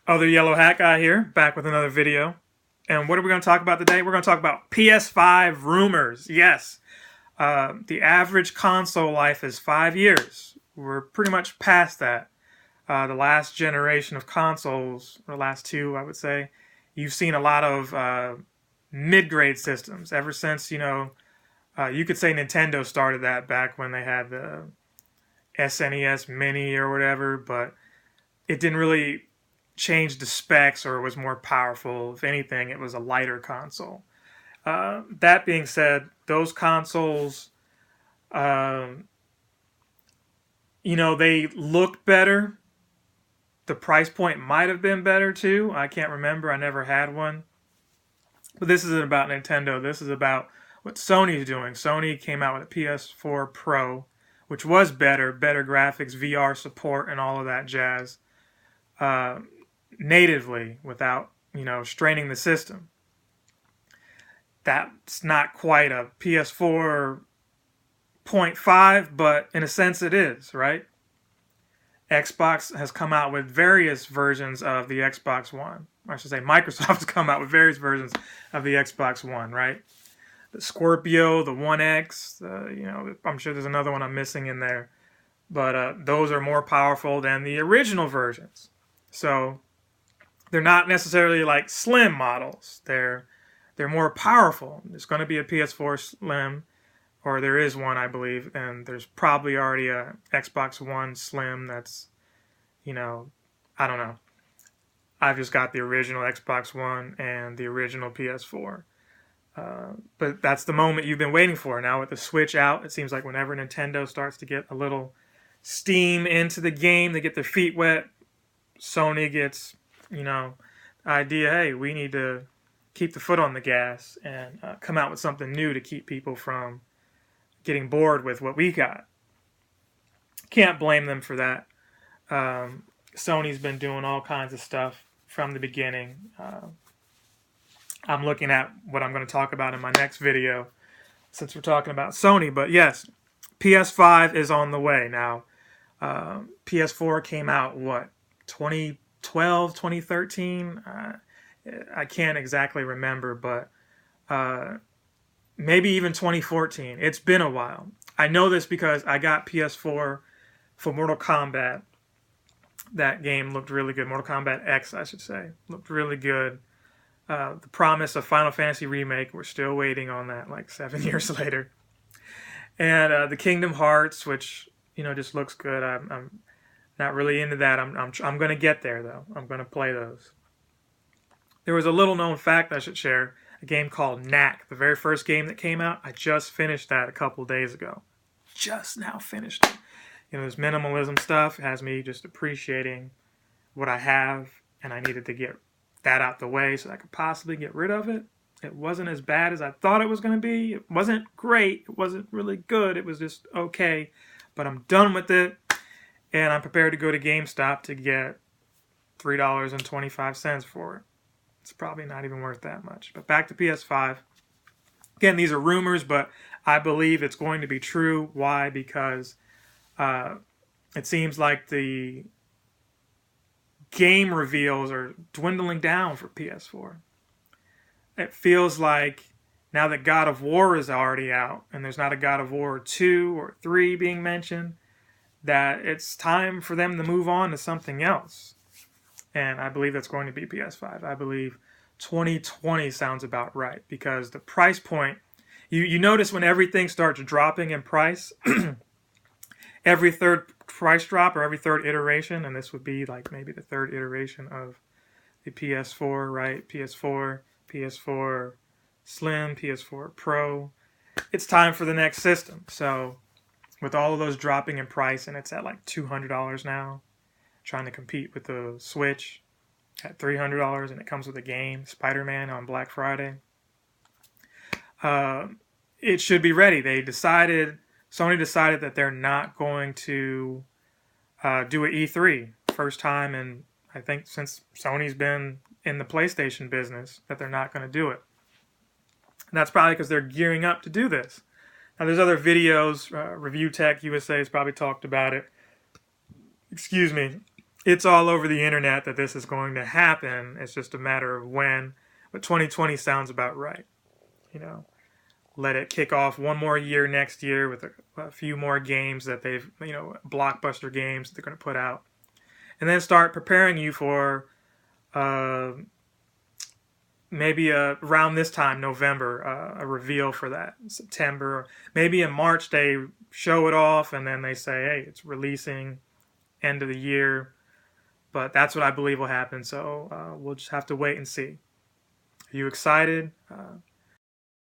Other yellow hat guy here, back with another video. And what are we going to talk about today? We're going to talk about PS5 rumors. Yes, the average console life is 5 years. We're pretty much past that. The last generation of consoles, or last two, I would say, you've seen a lot of mid-grade systems. Ever since, you could say Nintendo started that back when they had the SNES Mini or whatever, but it didn't really change the specs or was more powerful. If anything, it was a lighter console. That being said, those consoles, they looked better. The price point might have been better too. I can't remember. I never had one. But this isn't about Nintendo. This is about what Sony's doing. Sony came out with a PS4 Pro, which was better graphics, VR support, and all of that jazz. Natively without, straining the system. That's not quite a PS4 0.5, but in a sense it is, right? Xbox has come out with various versions of the Xbox One. I should say Microsoft has come out with various versions of the Xbox One, right? The Scorpio, the One X, I'm sure there's another one I'm missing in there. But those are more powerful than the original versions. So they're not necessarily like slim models. They're more powerful. There's going to be a PS4 Slim, or there is one, I believe, and there's probably already a Xbox One Slim that's, I don't know. I've just got the original Xbox One and the original PS4. But that's the moment you've been waiting for. Now with the Switch out, it seems like whenever Nintendo starts to get a little steam into the game, they get their feet wet, Sony gets, idea, hey, we need to keep the foot on the gas and come out with something new to keep people from getting bored with what we got. Can't blame them for that. Sony's been doing all kinds of stuff from the beginning. I'm looking at what I'm going to talk about in my next video since we're talking about Sony. But yes, PS5 is on the way. Now, PS4 came out, 2012, 2013? I can't exactly remember, but maybe even 2014. It's been a while. I know this because I got PS4 for Mortal Kombat. That game looked really good. Mortal Kombat X, I should say. Looked really good. The promise of Final Fantasy Remake, we're still waiting on that like 7 years later. And the Kingdom Hearts, which, just looks good. I'm not really into that. I'm going to get there, though. I'm going to play those. There was a little-known fact I should share. A game called Knack, the very first game that came out. I just finished that a couple days ago. Just now finished it. This minimalism stuff has me just appreciating what I have, and I needed to get that out the way so I could possibly get rid of it. It wasn't as bad as I thought it was going to be. It wasn't great. It wasn't really good. It was just okay. But I'm done with it. And I'm prepared to go to GameStop to get $3.25 for it. It's probably not even worth that much. But back to PS5. Again, these are rumors, but I believe it's going to be true. Why? Because it seems like the game reveals are dwindling down for PS4. It feels like now that God of War is already out, and there's not a God of War 2 or 3 being mentioned, that it's time for them to move on to something else. And I believe that's going to be PS5. I believe 2020 sounds about right, because the price point, you notice when everything starts dropping in price, every third price drop or every third iteration, and this would be like maybe the third iteration of the PS4, right? PS4 Slim, PS4 Pro. It's time for the next system. So with all of those dropping in price, and it's at like $200 now, trying to compete with the Switch at $300, and it comes with a game, Spider-Man on Black Friday. It should be ready. Sony decided that they're not going to do an E3. First time in, I think, since Sony's been in the PlayStation business, that they're not going to do it. And that's probably because they're gearing up to do this. Now, there's other videos. Review Tech USA has probably talked about it. Excuse me. it's all over the internet that this is going to happen. It's just a matter of when. But 2020 sounds about right. You know, let it kick off one more year next year with a few more games that they've, blockbuster games that they're going to put out. And then start preparing you for uh, maybe around this time, November, a reveal for that. September. Maybe in March they show it off and then they say, hey, it's releasing end of the year. But that's what I believe will happen. So we'll just have to wait and see. Are you excited?